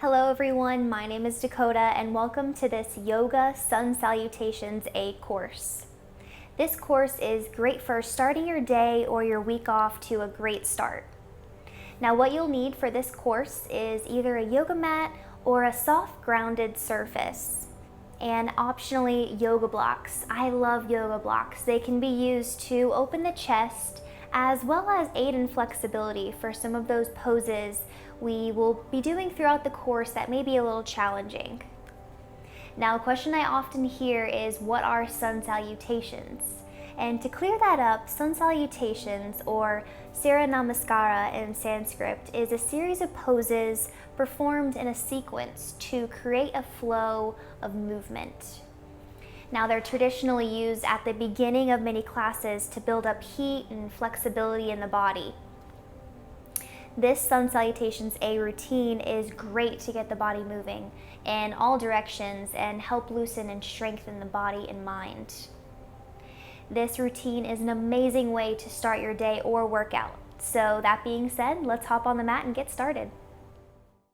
Hello everyone, my name is Dakota and welcome to this Yoga Sun Salutations A course. This course is great for starting your day or your week off to a great start. Now what you'll need for this course is either a yoga mat or a soft grounded surface. And optionally, yoga blocks. I love yoga blocks. They can be used to open the chest as well as aid in flexibility for some of those poses we will be doing throughout the course that may be a little challenging. Now, a question I often hear is, what are sun salutations? And to clear that up, sun salutations, or Surya Namaskara in Sanskrit, is a series of poses performed in a sequence to create a flow of movement. Now, they're traditionally used at the beginning of many classes to build up heat and flexibility in the body. This Sun Salutations A routine is great to get the body moving in all directions and help loosen and strengthen the body and mind. This routine is an amazing way to start your day or workout. So that being said, let's hop on the mat and get started.